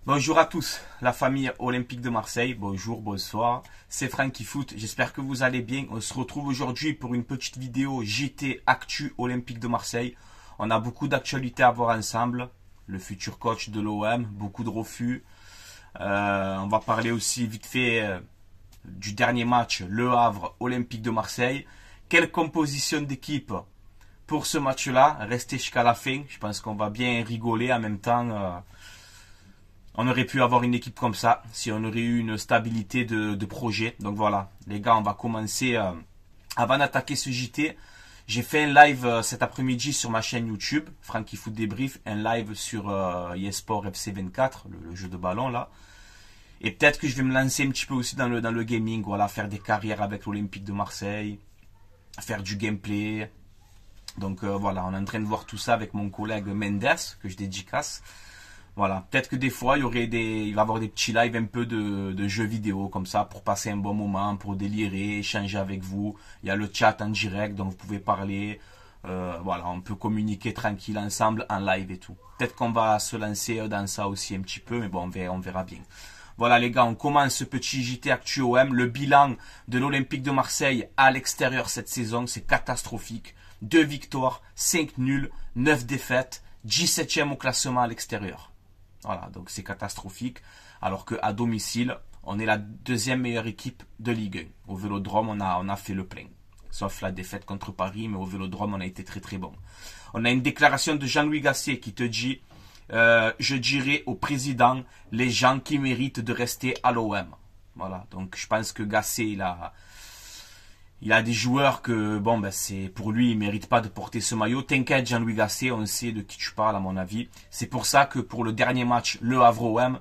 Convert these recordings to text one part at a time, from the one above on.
Bonjour à tous, la famille olympique de Marseille. Bonjour, bonsoir. C'est Francky Foot. J'espère que vous allez bien. On se retrouve aujourd'hui pour une petite vidéo JT Actu Olympique de Marseille. On a beaucoup d'actualités à voir ensemble. Le futur coach de l'OM, beaucoup de refus. On va parler aussi vite fait du dernier match, Le Havre Olympique de Marseille. Quelle composition d'équipe pour ce match-là? Restez jusqu'à la fin. Je pense qu'on va bien rigoler en même temps. On aurait pu avoir une équipe comme ça si on aurait eu une stabilité de projet. Donc voilà, les gars, on va commencer. Avant d'attaquer ce JT, j'ai fait un live cet après-midi sur ma chaîne YouTube, Francky Foot Débrief, un live sur eSport FC24, le jeu de ballon là. Et peut-être que je vais me lancer un petit peu aussi dans le gaming, voilà, faire des carrières avec l'Olympique de Marseille, faire du gameplay. Donc voilà, on est en train de voir tout ça avec mon collègue Mendes, que je dédicace. Voilà, peut-être que des fois il va y avoir des petits lives un peu de jeux vidéo comme ça pour passer un bon moment, pour délirer, échanger avec vous. Il y a le chat en direct donc vous pouvez parler. Voilà, on peut communiquer tranquille ensemble en live et tout. Peut-être qu'on va se lancer dans ça aussi un petit peu, mais bon, on verra bien. Voilà les gars, on commence ce petit JT Actu OM. Le bilan de l'Olympique de Marseille à l'extérieur cette saison, c'est catastrophique. 2 victoires, 5 nuls, 9 défaites, 17e au classement à l'extérieur. Voilà, donc c'est catastrophique. Alors qu'à domicile, on est la deuxième meilleure équipe de Ligue 1. Au Vélodrome, on a fait le plein. Sauf la défaite contre Paris, mais au Vélodrome, on a été très très bon. On a une déclaration de Jean-Louis Gasset qui te dit je dirais au président les gens qui méritent de rester à l'OM. Voilà, donc je pense que Gasset, il a des joueurs que, bon, ben c'est pour lui, il mérite pas de porter ce maillot. T'inquiète, Jean-Louis Gasset, on sait de qui tu parles, à mon avis. C'est pour ça que pour le dernier match, Le Havre-OM,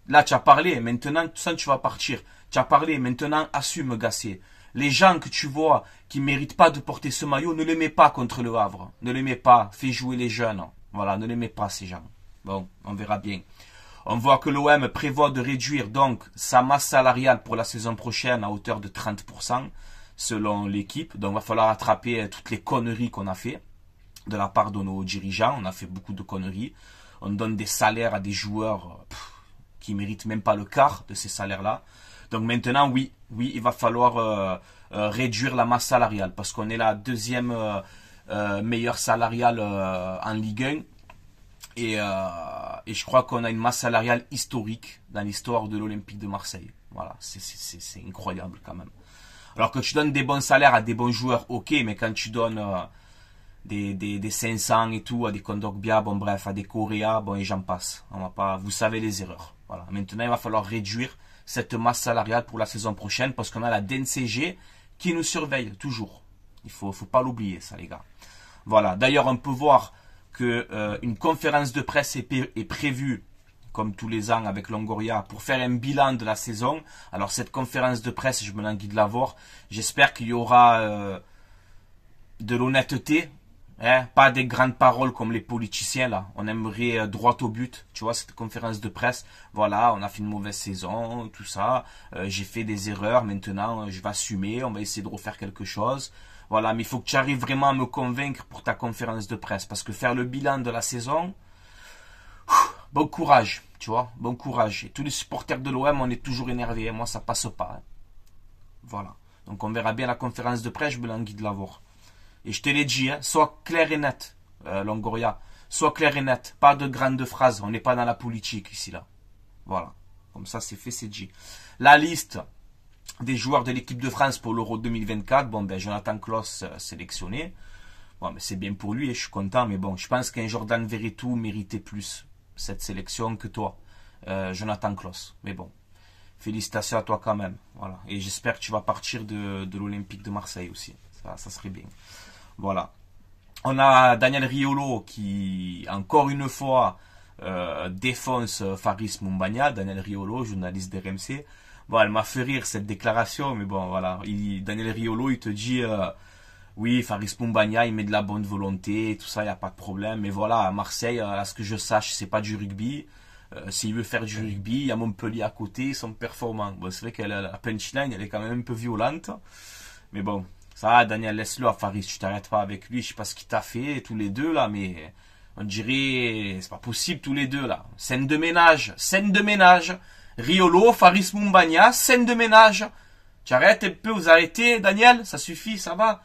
là, tu as parlé, maintenant, tout ça, tu vas partir. Tu as parlé, maintenant, assume Gasset. Les gens que tu vois qui méritent pas de porter ce maillot, ne les mets pas contre Le Havre. Ne les mets pas. Fais jouer les jeunes. Voilà, ne les mets pas, ces gens. Bon, on verra bien. On voit que l'OM prévoit de réduire donc sa masse salariale pour la saison prochaine à hauteur de 30%. Selon l'équipe. Donc il va falloir attraper toutes les conneries qu'on a fait de la part de nos dirigeants. On a fait beaucoup de conneries. On donne des salaires à des joueurs qui méritent même pas le quart de ces salaires-là. Donc maintenant, oui, il va falloir réduire la masse salariale parce qu'on est la deuxième meilleure salariale en Ligue 1. Et je crois qu'on a une masse salariale historique dans l'histoire de l'Olympique de Marseille. Voilà, c'est incroyable quand même. Alors que tu donnes des bons salaires à des bons joueurs, ok, mais quand tu donnes des 500 et tout, à des Kondogbia, bon bref, à des Correa, bon et j'en passe. On va pas, vous savez les erreurs. Voilà. Maintenant, il va falloir réduire cette masse salariale pour la saison prochaine parce qu'on a la DNCG qui nous surveille toujours. Il faut pas l'oublier, ça les gars. Voilà. D'ailleurs, on peut voir que une conférence de presse est prévue comme tous les ans avec Longoria, pour faire un bilan de la saison. Alors cette conférence de presse, je me languis de la voir. J'espère qu'il y aura de l'honnêteté, hein, pas des grandes paroles comme les politiciens là. On aimerait droit au but, tu vois, cette conférence de presse. Voilà, on a fait une mauvaise saison, tout ça. J'ai fait des erreurs, maintenant je vais assumer, on va essayer de refaire quelque chose. Voilà, mais il faut que tu arrives vraiment à me convaincre pour ta conférence de presse, parce que faire le bilan de la saison, bon courage, tu vois, bon courage. Et tous les supporters de l'OM, on est toujours énervés. Moi, ça passe pas. Hein. Voilà. Donc, on verra bien la conférence de presse, je me languis de la voir. Et je te l'ai dit, hein, sois clair et net, Longoria. Sois clair et net. Pas de grandes phrases. On n'est pas dans la politique ici, là. Voilà. Comme ça, c'est fait, c'est dit. La liste des joueurs de l'équipe de France pour l'Euro 2024. Bon, ben, Jonathan Klaus sélectionné. Bon, mais c'est bien pour lui et je suis content. Mais bon, je pense qu'un Jordan Verretou méritait plus cette sélection que toi, Jonathan Klaus. Mais bon, félicitations à toi quand même. Voilà. Et j'espère que tu vas partir de l'Olympique de Marseille aussi. Ça serait bien. Voilà. On a Daniel Riolo qui, encore une fois, défonce Faris Moumbagna. Daniel Riolo, journaliste d'RMC. Bon, elle m'a fait rire cette déclaration, mais bon, voilà. Daniel Riolo, il te dit... oui, Faris Moumbagna, il met de la bonne volonté, tout ça, il n'y a pas de problème. Mais voilà, à Marseille, à ce que je sache, c'est pas du rugby. S'il veut faire du rugby, il y a Montpellier à côté, ils sont performants. Bon, c'est vrai que la punchline, elle est quand même un peu violente. Mais bon, ça, Daniel, laisse-le à Faris, tu t'arrêtes pas avec lui. Je sais pas ce qu'il t'a fait, tous les deux, là, mais On dirait, c'est pas possible tous les deux là. Scène de ménage, scène de ménage. Riolo, Faris Moumbagna, scène de ménage. Tu arrêtes un peu, vous arrêtez, Daniel, ça suffit, ça va.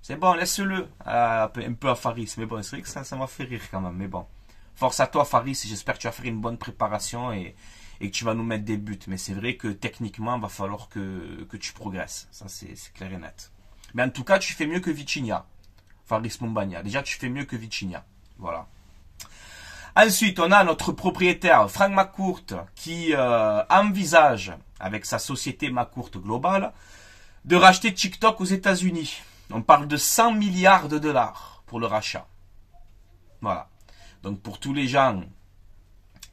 C'est bon, laisse-le. Un peu à Faris, mais bon, c'est vrai que ça m'a fait rire quand même, mais bon. Force à toi, Faris, j'espère que tu vas faire une bonne préparation et que tu vas nous mettre des buts. Mais c'est vrai que techniquement, il va falloir que tu progresses. Ça, c'est clair et net. Mais en tout cas, tu fais mieux que Vitinha, Faris Moumbagna. Déjà, tu fais mieux que Vitinha. Voilà. Ensuite, on a notre propriétaire, Frank McCourt, qui envisage, avec sa société McCourt Global, de racheter TikTok aux États-Unis. On parle de 100 milliards de dollars pour le rachat. Voilà. Donc, pour tous les gens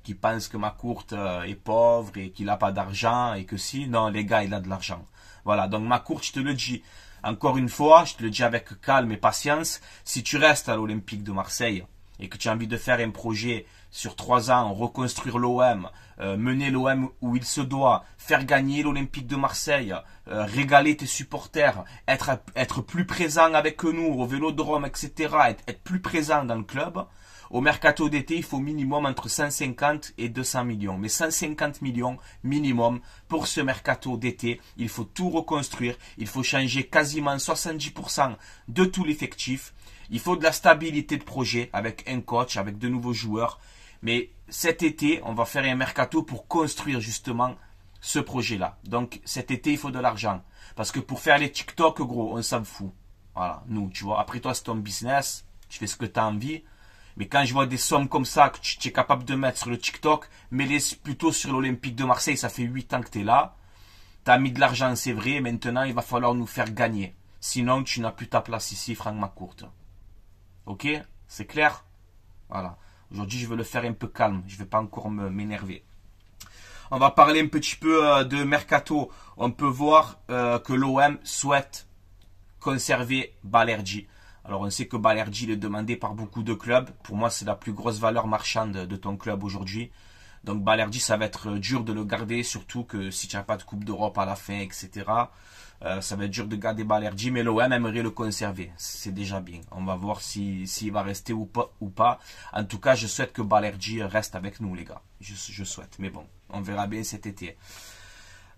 qui pensent que McCourt est pauvre et qu'il n'a pas d'argent et que si, non, les gars, il a de l'argent. Voilà. Donc, McCourt, je te le dis, encore une fois, je te le dis avec calme et patience, si tu restes à l'Olympique de Marseille, et que tu as envie de faire un projet sur 3 ans, reconstruire l'OM, mener l'OM où il se doit, faire gagner l'Olympique de Marseille, régaler tes supporters, être plus présent avec nous au Vélodrome, etc., être plus présent dans le club, au mercato d'été, il faut minimum entre 150 et 200 millions. Mais 150 millions minimum pour ce mercato d'été. Il faut tout reconstruire. Il faut changer quasiment 70% de tout l'effectif. Il faut de la stabilité de projet avec un coach, avec de nouveaux joueurs. Mais cet été, on va faire un mercato pour construire justement ce projet-là. Donc cet été, il faut de l'argent. Parce que pour faire les TikTok, gros, on s'en fout. Voilà, nous, tu vois. Après toi, c'est ton business. Tu fais ce que tu as envie. Mais quand je vois des sommes comme ça que tu es capable de mettre sur le TikTok, mets-les plutôt sur l'Olympique de Marseille. Ça fait 8 ans que tu es là. Tu as mis de l'argent, c'est vrai. Maintenant, il va falloir nous faire gagner. Sinon, tu n'as plus ta place ici, Frank McCourt. Ok? C'est clair? Voilà. Aujourd'hui, je veux le faire un peu calme. Je ne vais pas encore m'énerver. On va parler un petit peu de Mercato. On peut voir que l'OM souhaite conserver Balerdi. Alors, on sait que Balerdi est demandé par beaucoup de clubs. Pour moi, c'est la plus grosse valeur marchande de ton club aujourd'hui. Donc, Balerdi, ça va être dur de le garder, surtout que si tu n'as pas de Coupe d'Europe à la fin, etc., ça va être dur de garder Balerdi, mais l'OM aimerait le conserver. C'est déjà bien. On va voir s'il va rester ou pas. En tout cas, je souhaite que Balerdi reste avec nous, les gars. Je souhaite. Mais bon, on verra bien cet été.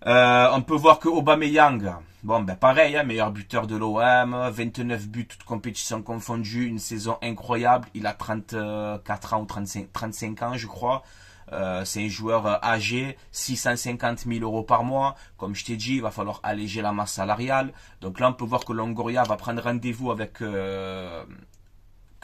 On peut voir que Aubameyang, bon ben pareil, hein, meilleur buteur de l'OM, 29 buts, toutes compétitions confondues, une saison incroyable. Il a 34 ans ou 35 ans, je crois. C'est un joueur âgé, 650 000 euros par mois. Comme je t'ai dit, il va falloir alléger la masse salariale. Donc là, on peut voir que Longoria va prendre rendez-vous avec... que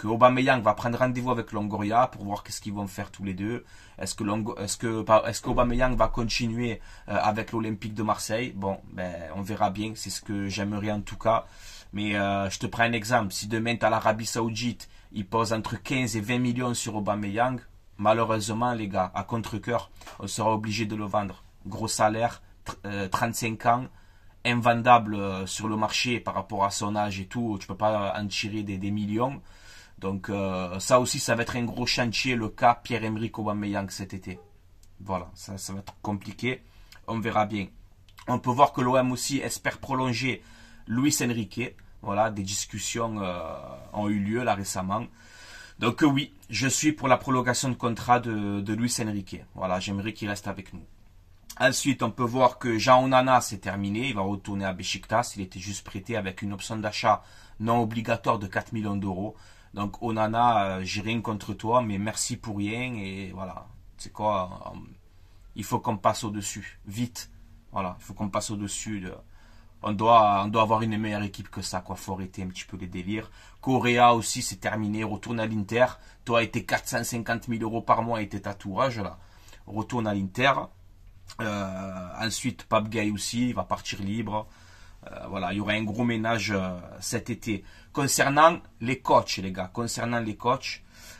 Aubameyang va prendre rendez-vous avec Longoria pour voir qu'est-ce qu'ils vont faire tous les deux. Est-ce que Aubameyang va continuer avec l'Olympique de Marseille? Bon, ben on verra bien. C'est ce que j'aimerais en tout cas. Mais je te prends un exemple. Si demain tu as l'Arabie Saoudite, ils posent entre 15 et 20 millions sur Aubameyang. Malheureusement, les gars, à contre-cœur, on sera obligé de le vendre. Gros salaire, 35 ans, invendable sur le marché par rapport à son âge et tout. Tu peux pas en tirer des millions. Donc ça aussi, ça va être un gros chantier, le cas Pierre-Emerick Aubameyang cet été. Voilà, ça va être compliqué. On verra bien. On peut voir que l'OM aussi espère prolonger Luis Enrique. Voilà, des discussions ont eu lieu là récemment. Donc oui, je suis pour la prolongation de contrat de Luis Enrique. Voilà, j'aimerais qu'il reste avec nous. Ensuite, on peut voir que Jean Onana, c'est terminé. Il va retourner à Beşiktaş. Il était juste prêté avec une option d'achat non obligatoire de 4 millions d'euros. Donc Onana, j'ai rien contre toi, mais merci pour rien. Et voilà, c'est quoi, il faut qu'on passe au-dessus. Vite. Voilà, il faut qu'on passe au-dessus. On doit avoir une meilleure équipe que ça, quoi. Faut arrêter un petit peu les délires. Correa aussi, c'est terminé. Retourne à l'Inter. Toi, été 450 000 euros par mois était tatouage, là. Retourne à l'Inter. Ensuite, Pape Gay aussi, il va partir libre. Voilà, il y aura un gros ménage cet été. Concernant les coachs, les gars,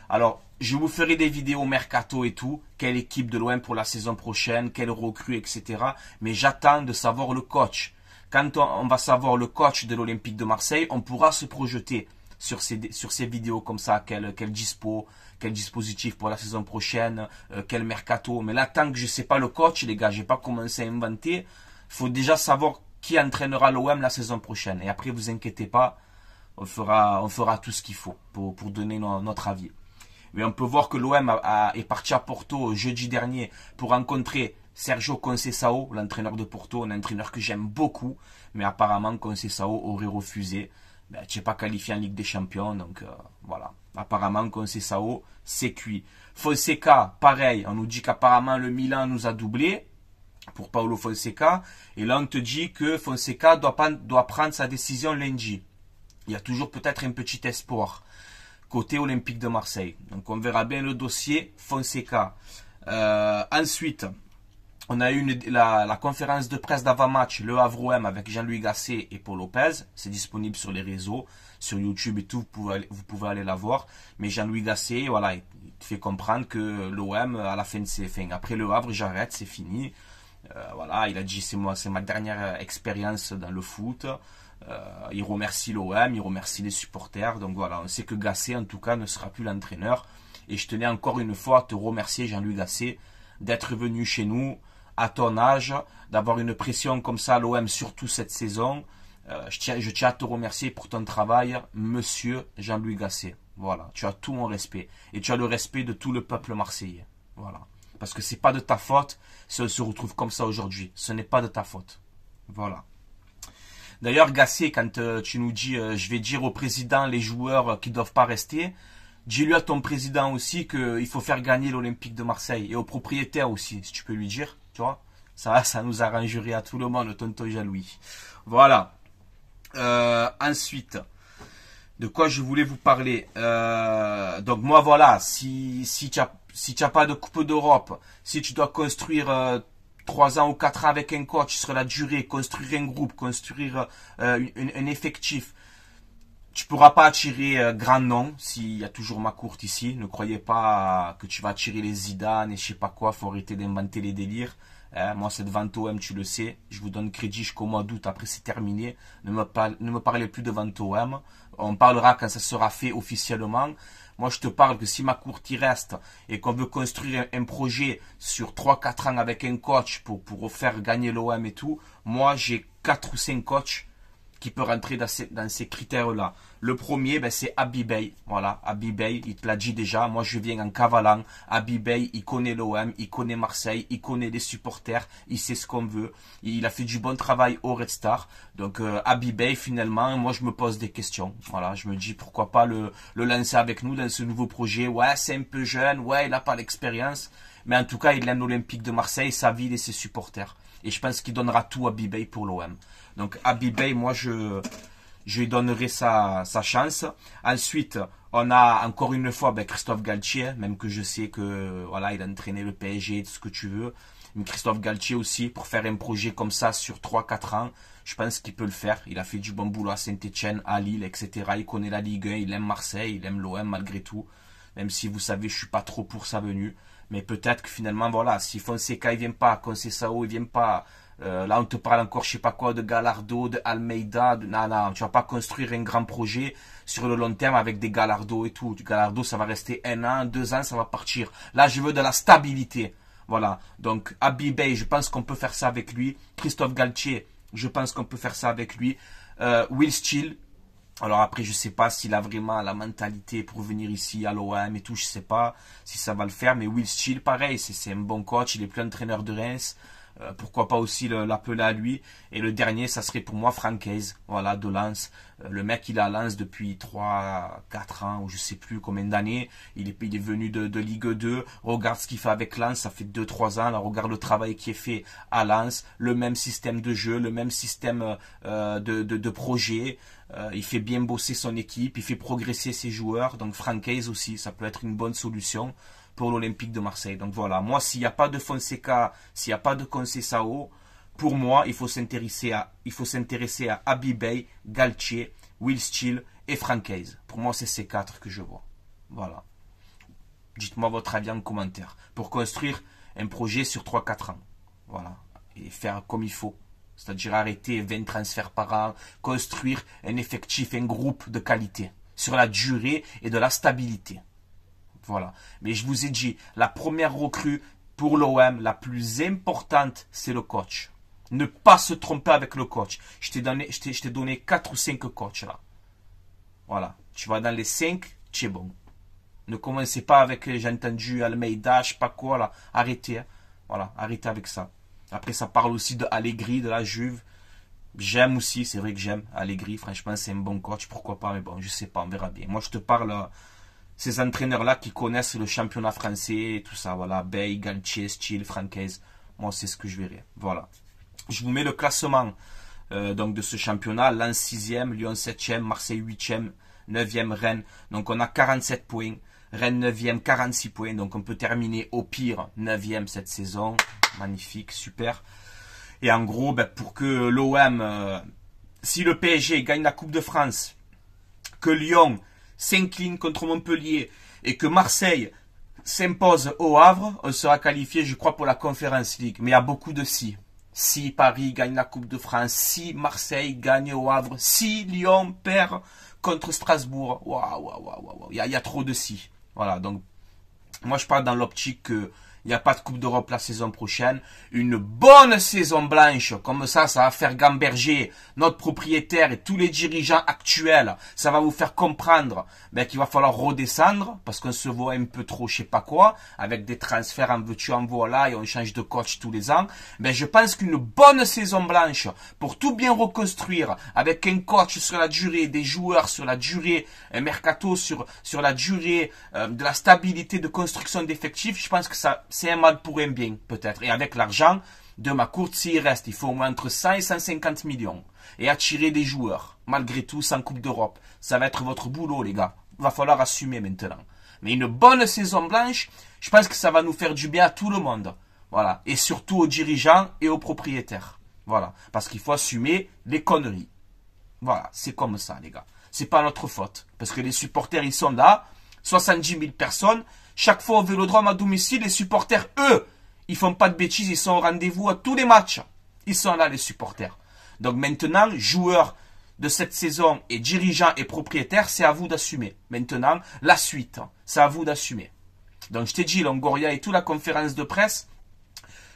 alors, je vous ferai des vidéos mercato et tout, quelle équipe de l'OM pour la saison prochaine, quelle recrue, etc. Mais j'attends de savoir le coach. Quand on va savoir le coach de l'Olympique de Marseille, on pourra se projeter sur ces vidéos comme ça, quel dispositif pour la saison prochaine, quel mercato. Mais là, tant que je ne sais pas le coach, les gars, j'ai pas commencé à inventer, il faut déjà savoir qui entraînera l'OM la saison prochaine. Et après, vous inquiétez pas, on fera tout ce qu'il faut pour donner notre avis. Mais on peut voir que l'OM est parti à Porto jeudi dernier pour rencontrer Sergio Conceição, l'entraîneur de Porto, un entraîneur que j'aime beaucoup, mais apparemment Conceição aurait refusé. Ben, tu n'es pas qualifié en Ligue des Champions, donc voilà. Apparemment Conceição, c'est cuit. Fonseca, pareil, on nous dit qu'apparemment le Milan nous a doublé pour Paulo Fonseca, et là on te dit que Fonseca doit prendre sa décision lundi. Il y a toujours peut-être un petit espoir côté Olympique de Marseille. Donc on verra bien le dossier Fonseca. Ensuite, on a eu la conférence de presse d'avant-match, le Havre-OM avec Jean-Louis Gasset et Paul Lopez. C'est disponible sur les réseaux, sur YouTube et tout, vous pouvez aller la voir. Mais Jean-Louis Gasset, voilà, il fait comprendre que l'OM, à la fin de ses fins, après le Havre, j'arrête, c'est fini. Voilà, il a dit c'est ma dernière expérience dans le foot. Il remercie l'OM, il remercie les supporters. Donc voilà, on sait que Gasset, en tout cas, ne sera plus l'entraîneur. Et je tenais encore une fois à te remercier, Jean-Louis Gasset, d'être venu chez nous à ton âge, d'avoir une pression comme ça à l'OM, surtout cette saison. Je tiens à te remercier pour ton travail, monsieur Jean-Louis Gasset. Voilà, tu as tout mon respect. Et tu as le respect de tout le peuple marseillais. Voilà. Parce que c'est pas de ta faute si on se retrouve comme ça aujourd'hui. Ce n'est pas de ta faute. Voilà. D'ailleurs, Gasset, quand tu nous dis je vais dire au président les joueurs qui ne doivent pas rester, dis-lui à ton président aussi qu'il faut faire gagner l'Olympique de Marseille. Et au propriétaire aussi, si tu peux lui dire. Tu vois, ça nous arrangerait à tout le monde, tonton Jean-Louis. Voilà. Ensuite, de quoi je voulais vous parler. Donc moi, voilà, si tu n'as pas de Coupe d'Europe, si tu dois construire 3 ans ou 4 ans avec un coach sur la durée, construire un groupe, construire un effectif, tu pourras pas attirer grand nom s'il y a toujours ma courte ici. Ne croyez pas que tu vas attirer les Zidane et je sais pas quoi. Faut arrêter d'inventer les délires. Moi, cette vente OM, tu le sais. Je vous donne crédit jusqu'au mois d'août. Après, c'est terminé. Ne me parlez plus de vente OM. On parlera quand ça sera fait officiellement. Moi, je te parle que si ma courte y reste et qu'on veut construire un projet sur 3-4 ans avec un coach pour faire gagner l'OM et tout, moi, j'ai 4 ou 5 coachs qui peut rentrer dans ces critères-là. Le premier, ben, c'est Abibay. Voilà, Abibay, il te l'a dit déjà. Moi, je viens en cavalant. Abibay, il connaît l'OM, il connaît Marseille, il connaît les supporters, il sait ce qu'on veut. Il a fait du bon travail au Red Star. Donc, Abibay, finalement, moi, je me pose des questions. Voilà, je me dis pourquoi pas le lancer avec nous dans ce nouveau projet. Ouais, c'est un peu jeune. Ouais, il n'a pas l'expérience. Mais en tout cas, il aime l'Olympique de Marseille, sa ville et ses supporters. Et je pense qu'il donnera tout à Abibay pour l'OM. Donc Abibay, moi je lui donnerai sa chance. Ensuite, on a encore une fois Christophe Galtier, même que je sais que voilà, il a entraîné le PSG, tout ce que tu veux. Mais Christophe Galtier aussi, pour faire un projet comme ça sur 3-4 ans, je pense qu'il peut le faire. Il a fait du bon boulot à Saint-Etienne, à Lille, etc. Il connaît la Ligue 1, il aime Marseille, il aime l'OM malgré tout. Même si vous savez, je suis pas trop pour sa venue. Mais peut-être que finalement, voilà, si Fonseca il vient pas, Conceição il vient pas, là on te parle encore, je sais pas quoi, de Gallardo, de Almeida, non, tu vas pas construire un grand projet sur le long terme avec des Gallardo et tout. Du Gallardo, ça va rester 1 an, 2 ans, ça va partir. Là, je veux de la stabilité. Voilà. Donc, Abibay, je pense qu'on peut faire ça avec lui. Christophe Galtier, je pense qu'on peut faire ça avec lui. Will Steele. Alors après, je sais pas s'il a vraiment la mentalité pour venir ici à l'OM et tout, je sais pas si ça va le faire, mais Will Steele, pareil, c'est un bon coach, il est plus entraîneur de Reims, pourquoi pas aussi l'appeler à lui. Et le dernier, ça serait pour moi Francaise, voilà, de Lens. Le mec, il est à Lens depuis 3-4 ans, ou je sais plus combien d'années, il est venu de Ligue 2, regarde ce qu'il fait avec Lens, ça fait 2-3 ans, là, regarde le travail qui est fait à Lens, le même système de jeu, le même système de projet. Il fait bien bosser son équipe, il fait progresser ses joueurs. Donc Francaise aussi, ça peut être une bonne solution pour l'Olympique de Marseille. Donc voilà, moi s'il n'y a pas de Fonseca, s'il n'y a pas de Conceição, pour moi il faut s'intéresser à Abibay, Galtier, Will Steele et Francaise. Pour moi c'est ces 4 que je vois. Voilà. Dites-moi votre avis en commentaire. Pour construire un projet sur 3-4 ans. Voilà. Et faire comme il faut. C'est-à-dire arrêter 20 transferts par an, construire un effectif, un groupe de qualité, sur la durée et de la stabilité. Voilà. Mais je vous ai dit, la première recrue pour l'OM, la plus importante, c'est le coach. Ne pas se tromper avec le coach. Je t'ai donné 4 ou 5 coachs là. Voilà. Tu vas dans les 5, tu es bon. Ne commencez pas avec, j'ai entendu, Almeida, je sais pas quoi, là. Arrêtez, hein. Voilà, arrêtez avec ça. Après, ça parle aussi de Allegri, de la Juve. J'aime aussi, c'est vrai que j'aime Allegri. Franchement, c'est un bon coach, pourquoi pas, mais bon, je sais pas, on verra bien. Moi, je te parle, ces entraîneurs-là qui connaissent le championnat français et tout ça, voilà. Bay, Galtier, Steele, Francaise. Moi, c'est ce que je verrai. Voilà. Je vous mets le classement donc de ce championnat. Lens 6e, Lyon 7e, Marseille 8e, 9e, Rennes. Donc, on a 47 points. Rennes 9e, 46 points. Donc, on peut terminer au pire 9e cette saison. Magnifique, super. Et en gros, ben, pour que l'OM, si le PSG gagne la Coupe de France, que Lyon s'incline contre Montpellier et que Marseille s'impose au Havre, on sera qualifié, je crois, pour la Conference League. Mais il y a beaucoup de si. Si Paris gagne la Coupe de France, si Marseille gagne au Havre, si Lyon perd contre Strasbourg. Waouh, waouh, waouh, waouh. Il y a trop de si. Voilà, donc moi je parle dans l'optique que il n'y a pas de Coupe d'Europe la saison prochaine. Une bonne saison blanche, comme ça va faire gamberger notre propriétaire et tous les dirigeants actuels. Ça va vous faire comprendre qu'il va falloir redescendre, parce qu'on se voit un peu trop je sais pas quoi, avec des transferts en veux-tu en voilà, et on change de coach tous les ans. Je pense qu'une bonne saison blanche, pour tout bien reconstruire, avec un coach sur la durée, des joueurs sur la durée, un mercato sur la durée, de la stabilité de construction d'effectifs, je pense que ça c'est un mal pour un bien, peut-être. Et avec l'argent de ma courte, s'il reste, il faut au moins entre 100 et 150 millions. Et attirer des joueurs, malgré tout, sans Coupe d'Europe. Ça va être votre boulot, les gars. Il va falloir assumer maintenant. Mais une bonne saison blanche, je pense que ça va nous faire du bien à tout le monde. Voilà. Et surtout aux dirigeants et aux propriétaires. Voilà. Parce qu'il faut assumer les conneries. Voilà. C'est comme ça, les gars. C'est pas notre faute. Parce que les supporters, ils sont là. 70 000 personnes. Chaque fois au Vélodrome à domicile, les supporters, eux, ils font pas de bêtises, ils sont au rendez-vous à tous les matchs. Ils sont là, les supporters. Donc maintenant, joueurs de cette saison et dirigeants et propriétaires, c'est à vous d'assumer. Maintenant, la suite, c'est à vous d'assumer. Donc je t'ai dit, Longoria et toute la conférence de presse,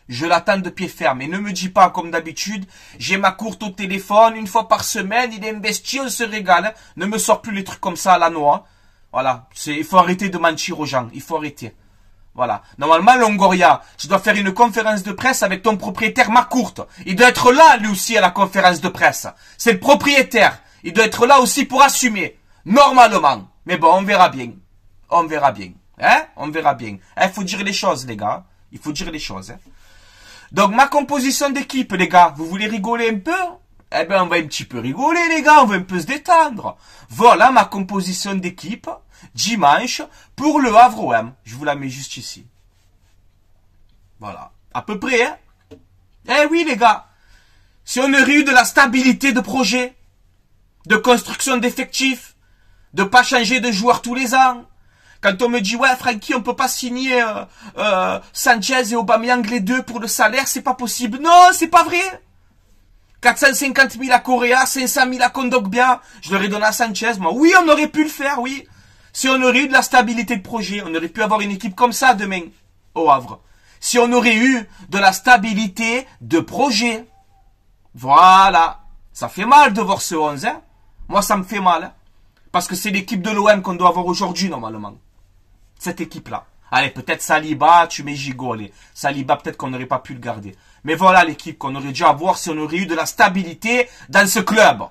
je l'attends de pied ferme. Et ne me dis pas, comme d'habitude, j'ai ma courte au téléphone, une fois par semaine, il est investi, on se régale. Ne me sors plus les trucs comme ça à la noix. Voilà, il faut arrêter de mentir aux gens, il faut arrêter. Voilà. Normalement, Longoria, tu dois faire une conférence de presse avec ton propriétaire Macourte. Il doit être là, lui aussi, à la conférence de presse. C'est le propriétaire. Il doit être là aussi pour assumer. Normalement. Mais bon, on verra bien. On verra bien. Hein? On verra bien. Il faut dire les choses, les gars. Il faut dire les choses. Hein? Donc, ma composition d'équipe, les gars, vous voulez rigoler un peu? Eh ben, on va un petit peu rigoler, les gars, on va un peu se détendre. Voilà ma composition d'équipe, dimanche, pour le Havre OM. Je vous la mets juste ici. Voilà. À peu près, hein. Eh oui, les gars. Si on aurait eu de la stabilité de projet, de construction d'effectifs, de pas changer de joueur tous les ans. Quand on me dit, ouais, Francky, on peut pas signer Sanchez et Aubameyang les deux pour le salaire, c'est pas possible. Non, c'est pas vrai. 450 000 à Correa, 500 000 à Kondogbia, je leur ai donné à Sanchez, moi. Oui, on aurait pu le faire, oui. Si on aurait eu de la stabilité de projet, on aurait pu avoir une équipe comme ça demain, au Havre. Si on aurait eu de la stabilité de projet. Voilà. Ça fait mal de voir ce 11, hein. Moi, ça me fait mal, hein. Parce que c'est l'équipe de l'OM qu'on doit avoir aujourd'hui, normalement. Cette équipe-là. Allez, peut-être Saliba, tu mets Gigot, allez. Saliba, peut-être qu'on n'aurait pas pu le garder. Mais voilà l'équipe qu'on aurait dû avoir si on aurait eu de la stabilité dans ce club.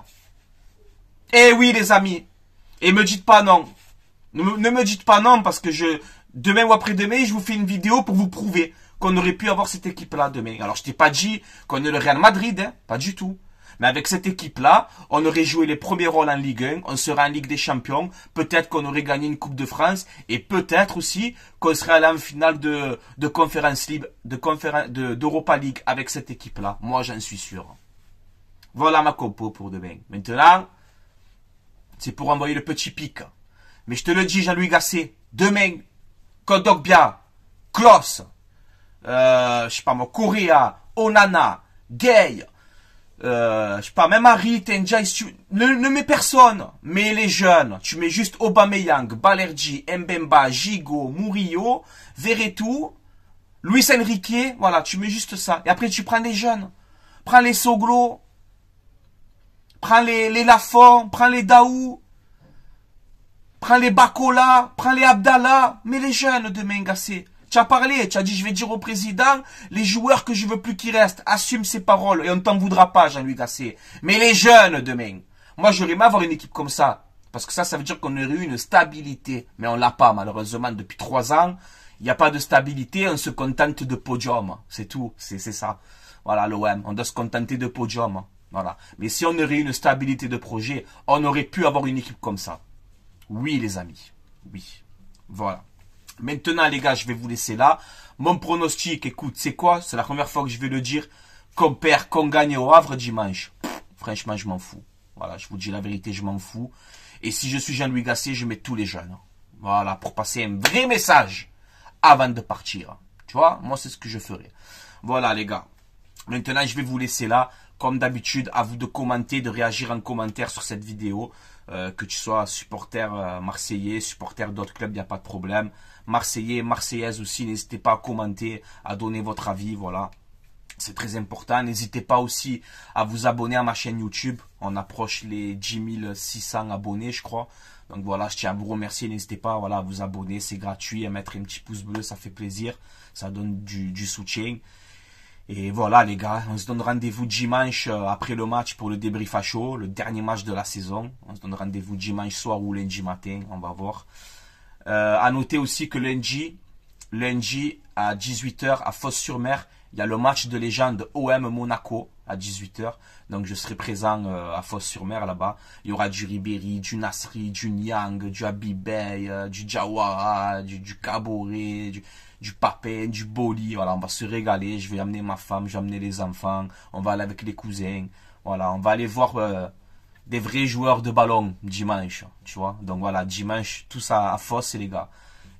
Eh oui, les amis. Et me dites pas non. Ne me dites pas non parce que demain ou après-demain, je vous fais une vidéo pour vous prouver qu'on aurait pu avoir cette équipe-là demain. Alors, je t'ai pas dit qu'on est le Real Madrid, hein. Pas du tout. Mais avec cette équipe-là, on aurait joué les premiers rôles en Ligue 1, on serait en Ligue des Champions, peut-être qu'on aurait gagné une Coupe de France, et peut-être aussi qu'on serait allé en finale de Conference League, d'Europa League avec cette équipe-là. Moi, j'en suis sûr. Voilà ma compo pour demain. Maintenant, c'est pour envoyer le petit pic. Mais je te le dis, Jean-Louis Gasset, demain, Kondogbia, Klose, je sais pas moi, Correa, Onana, Gay, je sais pas, même Harry, Tenjai, ne mets personne, mais les jeunes, tu mets juste Aubameyang, Balerdi, Mbemba, Gigot, Murillo, Verretou, Luis Enrique, voilà, tu mets juste ça. Et après, tu prends les jeunes. Prends les Soglo, prends les Lafont, prends les Daou. Prends les Bakola, prends les Abdallah, mais les jeunes demain, Gassé. Tu as parlé, tu as dit je vais dire au président, les joueurs que je veux plus qu'ils restent, assume ses paroles et on t'en voudra pas, Jean-Louis Gasset. Mais les jeunes demain. Moi j'aurais aimé avoir une équipe comme ça. Parce que ça veut dire qu'on aurait eu une stabilité. Mais on l'a pas malheureusement depuis 3 ans. Il n'y a pas de stabilité, on se contente de podium. C'est tout, c'est ça. Voilà l'OM, on doit se contenter de podium. Voilà. Mais si on aurait eu une stabilité de projet, on aurait pu avoir une équipe comme ça. Oui les amis, oui. Voilà. Maintenant les gars, je vais vous laisser là. Mon pronostic, écoute, c'est quoi? C'est la première fois que je vais le dire. Qu'on perd, qu'on gagne au Havre dimanche. Franchement, je m'en fous. Voilà, je vous dis la vérité, je m'en fous. Et si je suis Jean-Louis Gasset, je mets tous les jeunes. Voilà, pour passer un vrai message avant de partir. Tu vois, moi c'est ce que je ferai. Voilà les gars. Maintenant, je vais vous laisser là. Comme d'habitude, à vous de commenter, de réagir en commentaire sur cette vidéo. Que tu sois supporter marseillais, supporter d'autres clubs, il n'y a pas de problème. Marseillais, marseillaise aussi, n'hésitez pas à commenter, à donner votre avis, voilà. C'est très important. N'hésitez pas aussi à vous abonner à ma chaîne YouTube. On approche les 10 600 abonnés, je crois. Donc voilà, je tiens à vous remercier. N'hésitez pas voilà, à vous abonner, c'est gratuit. À mettre un petit pouce bleu, ça fait plaisir. Ça donne du soutien. Et voilà les gars, on se donne rendez-vous dimanche après le match pour le débrief à chaud, le dernier match de la saison. On se donne rendez-vous dimanche soir ou lundi matin, on va voir. À noter aussi que lundi à 18 h à Fos-sur-Mer, il y a le match de légende OM Monaco à 18 h. Donc je serai présent à Fos-sur-Mer là-bas. Il y aura du Ribéry, du Nasri, du Niang, du Habibey, du Diawara, du Kaboré, du Papin, du Boli. Voilà, on va se régaler. Je vais amener ma femme, je vais amener les enfants. On va aller avec les cousins. Voilà, on va aller voir des vrais joueurs de ballon dimanche. Tu vois. Donc voilà, dimanche, tout ça à Fos, les gars.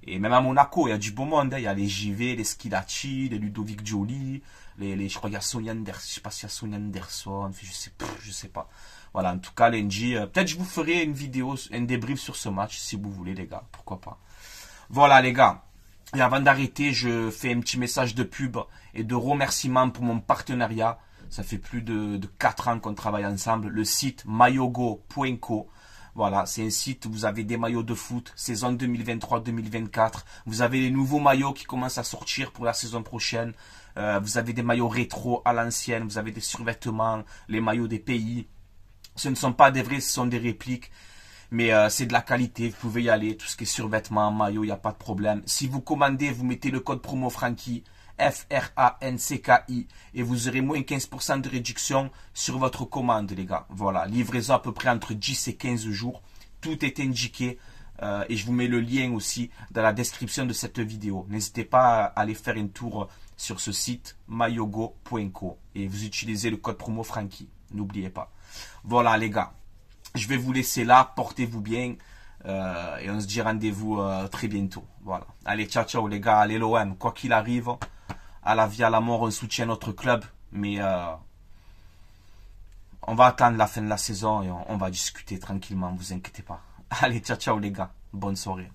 Et même à Monaco, il y a du beau monde. Hein. Il y a les JV, les Skilacci, les Ludovic Joly. Je crois qu'il y a Sonia Anderson. Je sais pas s'il y a Sonia Anderson. Je sais pas. Voilà, en tout cas, lundi, peut-être je vous ferai une vidéo, un débrief sur ce match, si vous voulez, les gars. Pourquoi pas. Voilà, les gars. Et avant d'arrêter, je fais un petit message de pub et de remerciement pour mon partenariat. Ça fait plus de 4 ans qu'on travaille ensemble. Le site mayogo.co. Voilà, c'est un site où vous avez des maillots de foot, saison 2023-2024. Vous avez les nouveaux maillots qui commencent à sortir pour la saison prochaine. Vous avez des maillots rétro à l'ancienne. Vous avez des survêtements, les maillots des pays. Ce ne sont pas des vrais, ce sont des répliques. Mais c'est de la qualité, vous pouvez y aller. Tout ce qui est survêtement, maillot, il n'y a pas de problème. Si vous commandez, vous mettez le code promo Francky, F-R-A-N-C-K-I, et vous aurez moins 15% de réduction sur votre commande, les gars. Voilà, livraison à peu près entre 10 et 15 jours. Tout est indiqué. Et je vous mets le lien aussi dans la description de cette vidéo. N'hésitez pas à aller faire un tour sur ce site mayogo.co et vous utilisez le code promo Francky. N'oubliez pas. Voilà, les gars. Je vais vous laisser là, portez-vous bien et on se dit rendez-vous très bientôt. Voilà. Allez, ciao, ciao les gars, allez l'OM, quoi qu'il arrive, à la vie, à la mort, on soutient notre club, mais on va attendre la fin de la saison et on va discuter tranquillement, vous inquiétez pas. Allez, ciao, ciao les gars, bonne soirée.